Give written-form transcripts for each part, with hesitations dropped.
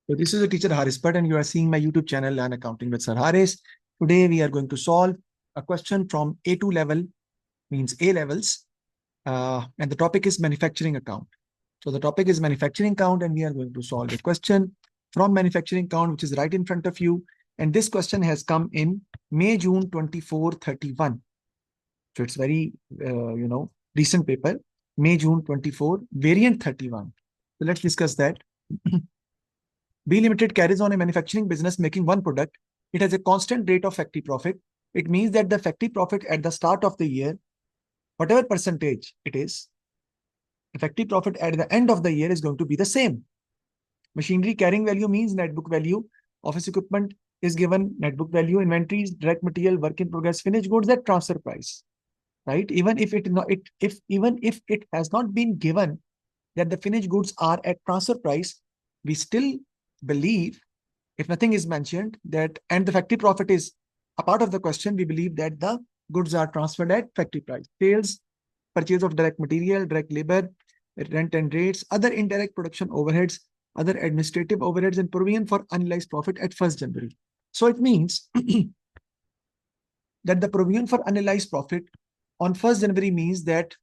So this is a teacher Haris Bhatt, and you are seeing my YouTube channel Learn Accounting with Sir Haris. Today we are going to solve a question from A2 level, means A levels, and the topic is manufacturing account. So the topic is manufacturing account, and we are going to solve a question from manufacturing account, which is right in front of you. And this question has come in May, June 2431. So it's very, recent paper, May, June 24, variant 31. So let's discuss that. B Limited carries on a manufacturing business making one product. It has a constant rate of factory profit. It means that the factory profit at the start of the year, whatever percentage it is, the factory profit at the end of the year is going to be the same. Machinery carrying value means net book value. Office equipment is given net book value. Inventories, direct material, work in progress, finished goods at transfer price. Right? Even if it has not been given that the finished goods are at transfer price, we still believe, if nothing is mentioned, that and the factory profit is a part of the question, we believe that the goods are transferred at factory price. Sales, purchase of direct material, direct labor, rent and rates, other indirect production overheads, other administrative overheads, and provision for unrealized profit at 1st January. So it means that the provision for unrealized profit on 1st January means that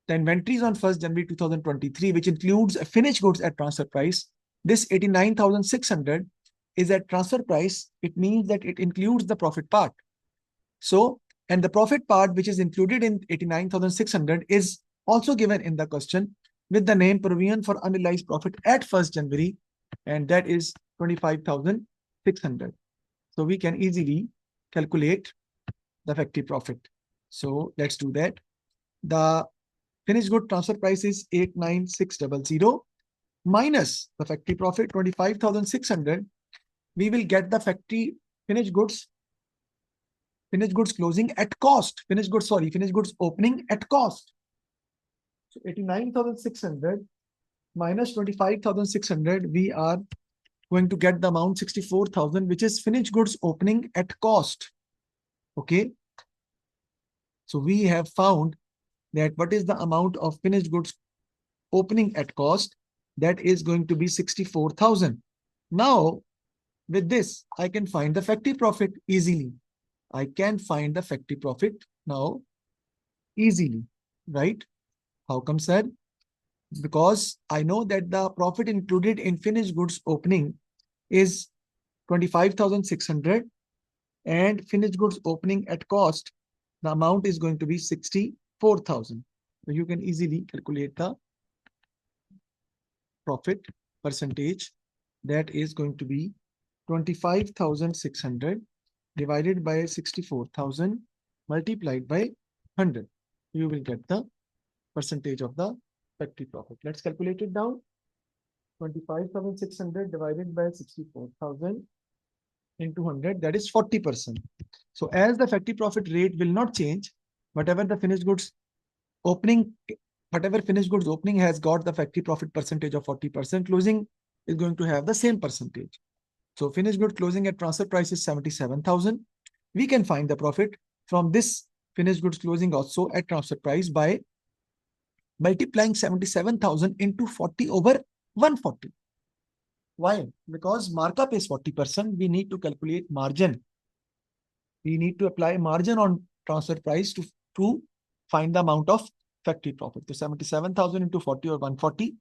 the inventories on 1st January 2023, which includes finished goods at transfer price, this 89,600 is at transfer price. It means that it includes the profit part. So, and the profit part, which is included in 89,600, is also given in the question with the name provision for unrealized profit at 1st January, and that is 25,600. So we can easily calculate the factory profit. So let's do that. The finished good transfer price is 89600 minus the factory profit 25,600. We will get the factory finished goods closing at cost. Finished goods opening at cost. So 89,600 minus 25,600, we are going to get the amount 64,000, which is finished goods opening at cost. Okay. So we have found that what is the amount of finished goods opening at cost? That is going to be 64,000. Now, with this, I can find the factory profit easily. I can find the factory profit now easily, right? How come, sir? Because I know that the profit included in finished goods opening is 25,600 and finished goods opening at cost, the amount is going to be 64,000. So you can easily calculate the profit percentage. That is going to be 25,600 divided by 64,000 multiplied by 100. You will get the percentage of the factory profit. Let's calculate it down. 25,600 divided by 64,000 into 100, that is 40%. So as the factory profit rate will not change, whatever finished goods opening has got the factory profit percentage of 40%, closing is going to have the same percentage. So finished good closing at transfer price is 77,000. We can find the profit from this finished goods closing also at transfer price by multiplying 77,000 into 40 over 140. Why? Because markup is 40%. We need to calculate margin. We need to apply margin on transfer price to find the amount of factory profit. So 77,000 into 40 or 140,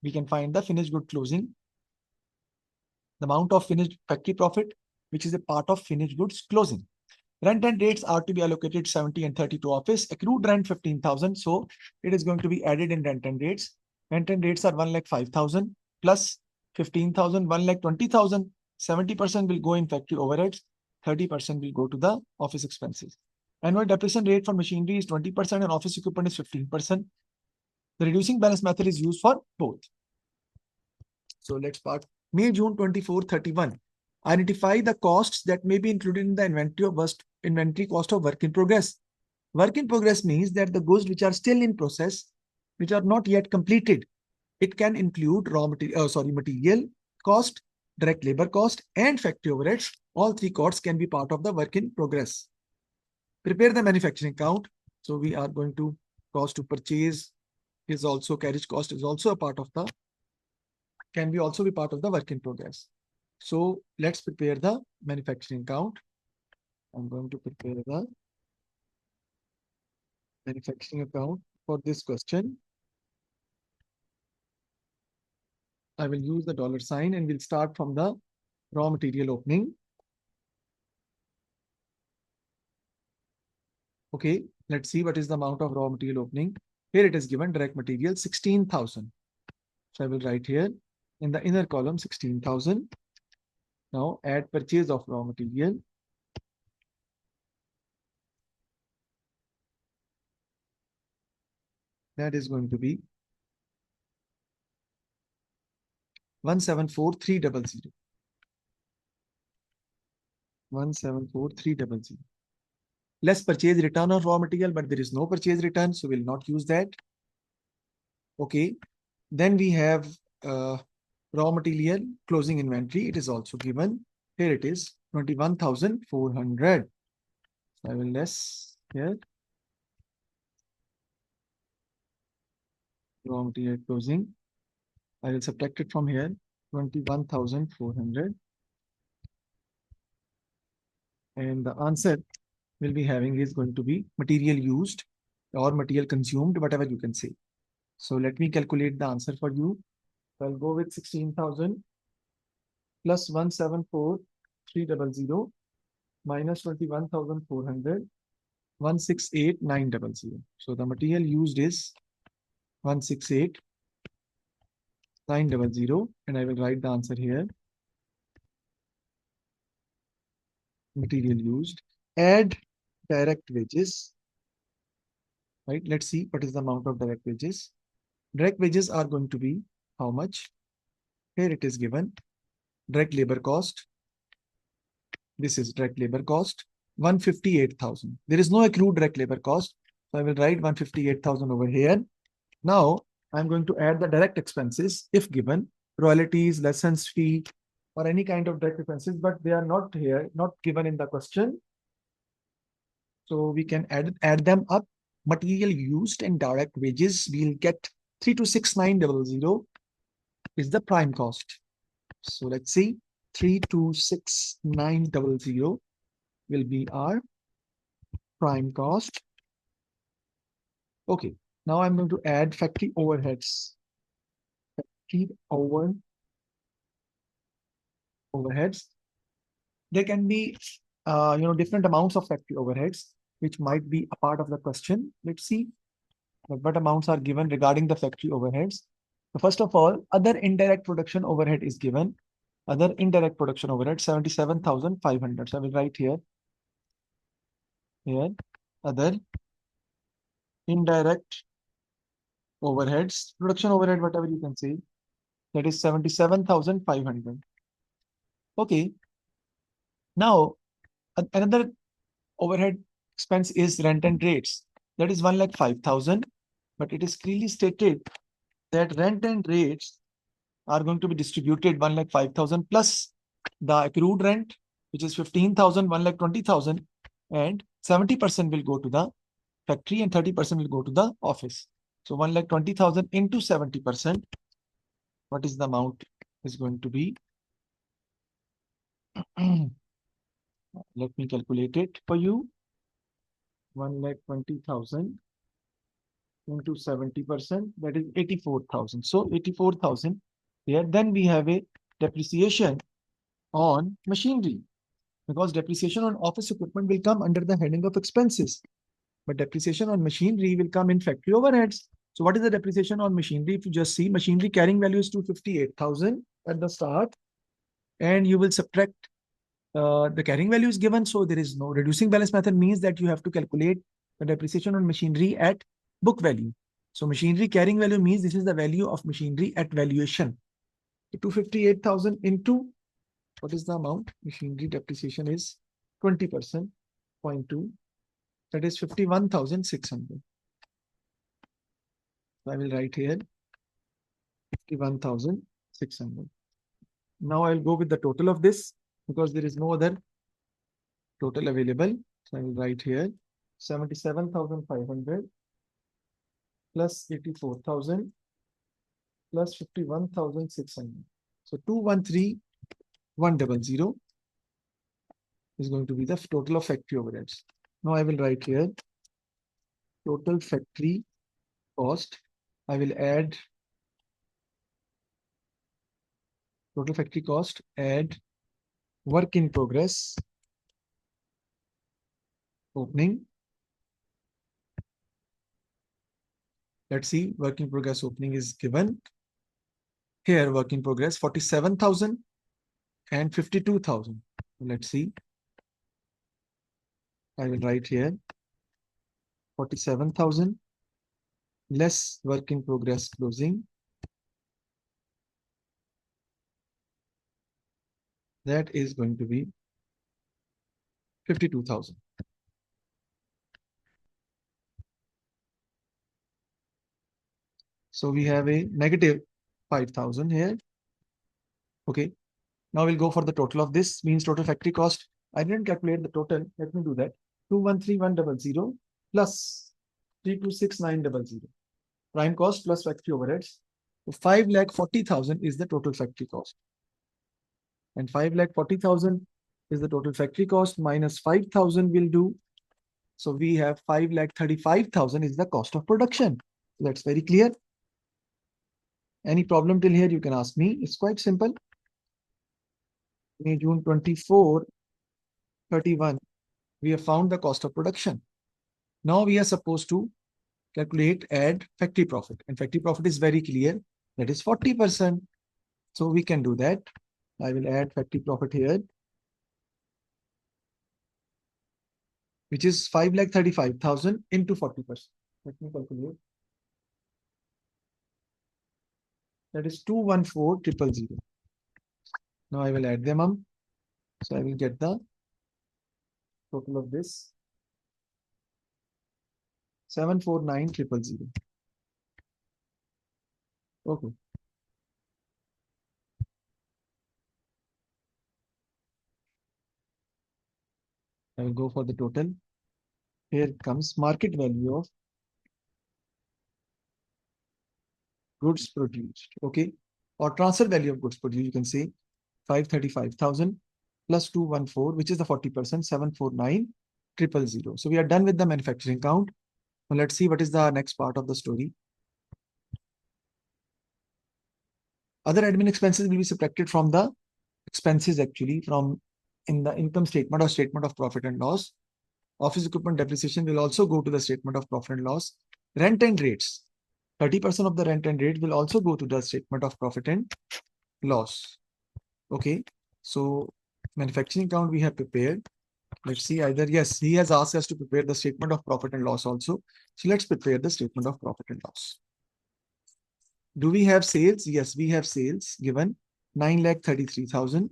we can find the finished good closing, the amount of finished factory profit, which is a part of finished goods closing. Rent and rates are to be allocated 70 and 30 to office. Accrued rent 15,000. So it is going to be added in rent and rates. Rent and rates are 1,05,000 plus 15,000, 1,20,000. 70% will go in factory overheads. 30% will go to the office expenses. Annual depreciation rate for machinery is 20% and office equipment is 15%. The reducing balance method is used for both. So let's start. May, June 2431. Identify the costs that may be included in the inventory cost of work in progress. Work in progress means that the goods which are still in process, which are not yet completed. It can include material cost, direct labor cost, and factory overheads. All three costs can be part of the work in progress. Prepare the manufacturing account. So we are going to cost to purchase is also carriage cost is also a part of the can be also be part of the work in progress. So let's prepare the manufacturing account. I'm going to prepare the manufacturing account for this question. I will use the dollar sign and we'll start from the raw material opening. Okay, let's see what is the amount of raw material opening. Here it is given direct material 16,000. So I will write here in the inner column 16,000. Now add purchase of raw material. That is going to be 174,300. 174,300. Less purchase return of raw material, but there is no purchase return, so we'll not use that. Okay. Then we have raw material closing inventory. It is also given. Here it is 21,400. So I will less here. Raw material closing. I will subtract it from here. 21,400. And the answer we'll be having is going to be material used or material consumed, whatever you can say. So let me calculate the answer for you. So I'll go with 16,000 plus 174,300 minus 21,400, 168,900. So the material used is 168,900, and I will write the answer here. Material used. Add direct wages. Right? Let's see what is the amount of direct wages. Direct wages are going to be how much? Here it is given. Direct labor cost. This is direct labor cost. 158,000. There is no accrued direct labor cost. So I will write 158,000 over here. Now I'm going to add the direct expenses if given, royalties, license fee, or any kind of direct expenses, but they are not here, not given in the question. So we can add them up. Material used and direct wages, we'll get 326,900 is the prime cost. So let's see, 326,900 will be our prime cost. Okay, now I'm going to add factory overheads. Factory overheads. There can be different amounts of factory overheads, which might be a part of the question. Let's see what amounts are given regarding the factory overheads. So first of all, other indirect production overhead is given. Other indirect production overhead, 77,500. So I will write here, other indirect overheads, production overhead, whatever you can say, that is 77,500. Okay. Now, another overhead expense is rent and rates. That is 1,05,000. But it is clearly stated that rent and rates are going to be distributed 1,05,000 plus the accrued rent, which is 15,000, 1,20,000, and 70% will go to the factory and 30% will go to the office. So 1,20,000 into 70%, what is the amount is going to be? Let me calculate it for you. 1,20,000 into 70%, that is 84,000. So 84,000 here. Then we have a depreciation on machinery, because depreciation on office equipment will come under the heading of expenses, but depreciation on machinery will come in factory overheads. So what is the depreciation on machinery? If you just see, machinery carrying value is 258,000 at the start, and you will subtract the carrying value is given. So there is no reducing balance method, means that you have to calculate the depreciation on machinery at book value. So machinery carrying value means this is the value of machinery at valuation. So 258,000 into what is the amount? Machinery depreciation is 20%, 0.2. That is 51,600. I will write here 51,600. Now I'll go with the total of this because there is no other total available. So I will write here 77,500 plus 84,000 plus 51,600. So 213,100 is going to be the total of factory overheads. Now I will write here total factory cost. I will add total factory cost, add work in progress opening. Let's see, work in progress opening is given. Here, work in progress 47,000 and 52,000. Let's see. I will write here 47,000 less work in progress closing. That is going to be 52,000. So we have a negative 5,000 here. Okay. Now we'll go for the total of this, means total factory cost. I didn't calculate the total. Let me do that. 213,100 plus 326,900. Prime cost plus factory overheads. So 5,40,000 is the total factory cost. And 5,40,000 is the total factory cost minus 5,000 will do. So we have 5,35,000 is the cost of production. That's very clear. Any problem till here, you can ask me. It's quite simple. May, June 24, 31, we have found the cost of production. Now we are supposed to calculate, add factory profit. And factory profit is very clear. That is 40%. So we can do that. I will add factory profit here, which is 5,35,000 into 40%. Let me calculate. That is 214,000. Now I will add them up. So I will get the total of this 749,000. Okay. I will go for the total. Here comes market value of goods produced. Okay. Or transfer value of goods produced. You can say 535,000 plus 214, which is the 40%, 749,000. So we are done with the manufacturing count. Now let's see what is the next part of the story. Other admin expenses will be subtracted from the expenses actually from in the income statement or statement of profit and loss. Office equipment depreciation will also go to the statement of profit and loss. Rent and rates. 30% of the rent and rate will also go to the statement of profit and loss. Okay. So manufacturing account we have prepared. Let's see either, yes, he has asked us to prepare the statement of profit and loss also. So let's prepare the statement of profit and loss. Do we have sales? Yes, we have sales given 9,33,000.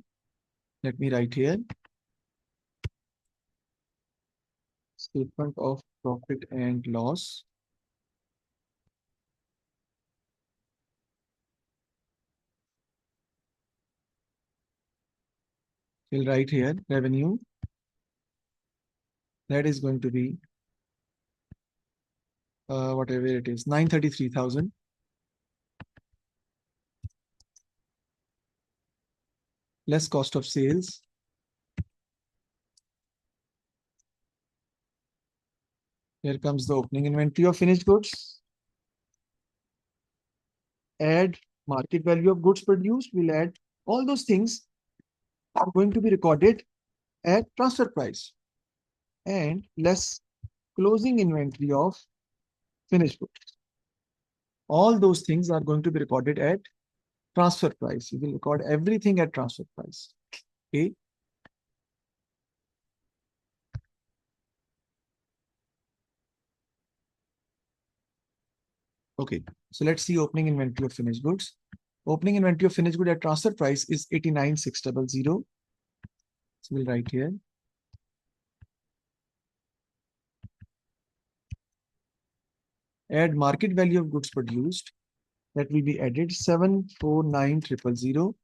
Let me write here. Statement of profit and loss. We'll write here revenue. That is going to be whatever it is, 933,000. Less cost of sales. Here comes the opening inventory of finished goods. Add market value of goods produced. We'll add all those things are going to be recorded at transfer price. And less closing inventory of finished goods. All those things are going to be recorded at transfer price. You will record everything at transfer price. Okay. Okay. So let's see opening inventory of finished goods. Opening inventory of finished good at transfer price is 89,600. So we'll write here. Add market value of goods produced. That will be added 749,000.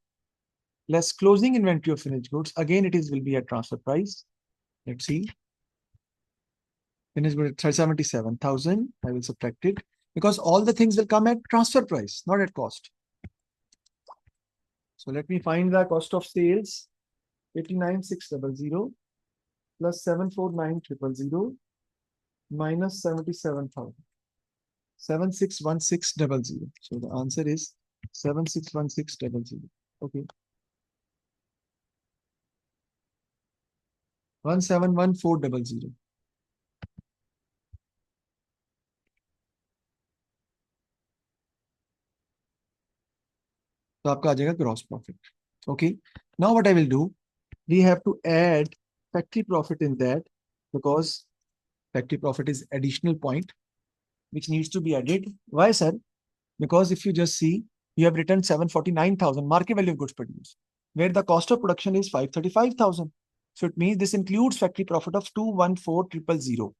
Less closing inventory of finished goods. Again, will be at transfer price. Let's see. Finished good at 77,000. I will subtract it because all the things will come at transfer price, not at cost. So let me find the cost of sales. 89,600 plus 749,000 minus 77,000. 761600. So the answer is 761600. Okay. 171400. तो आपका आ जाएगा gross profit. Okay. Now what I will do, we have to add factory profit in that, because factory profit is additional point which needs to be added. Why, sir? Because if you just see, you have written 749,000 market value of goods produced, where the cost of production is 535,000. So it means this includes factory profit of 214,000.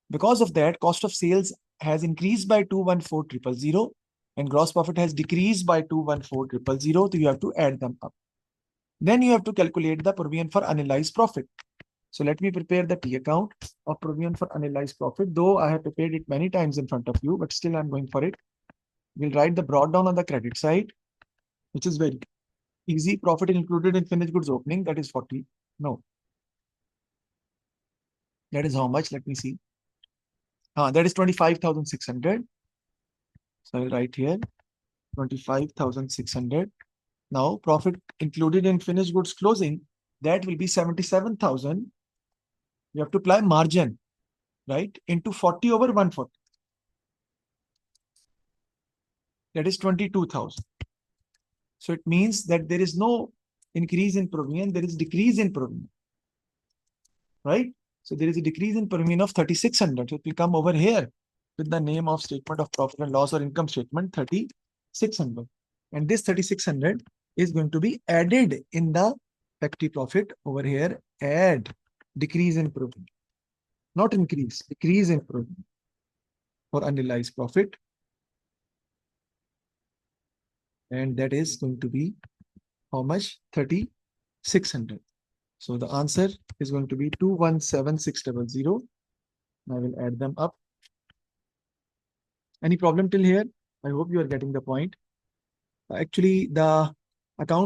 Because of that, cost of sales has increased by 214,000 and gross profit has decreased by 214,000. So you have to add them up. Then you have to calculate the provision for unrealized profit. So let me prepare the T account of provision for unrealized profit. Though I have prepared it many times in front of you, but still I'm going for it. We'll write the brought down on the credit side, which is very easy. Profit included in finished goods opening, that is 40. No. That is how much? Let me see. That is 25,600. So I'll write here 25,600. Now profit included in finished goods closing, that will be 77,000. You have to apply margin, right, into 40 over 140. That is 22,000. So it means that there is no increase in provision, there is decrease in provision, right? So there is a decrease in provision of 3,600. So it will come over here with the name of statement of profit and loss or income statement 3,600. And this 3,600 is going to be added in the factory profit over here. Add decrease in provision, not increase, decrease in provision for unrealized profit. And that is going to be how much? 3,600. So the answer is going to be 217,600. I will add them up. Any problem till here? I hope you are getting the point. Actually, the account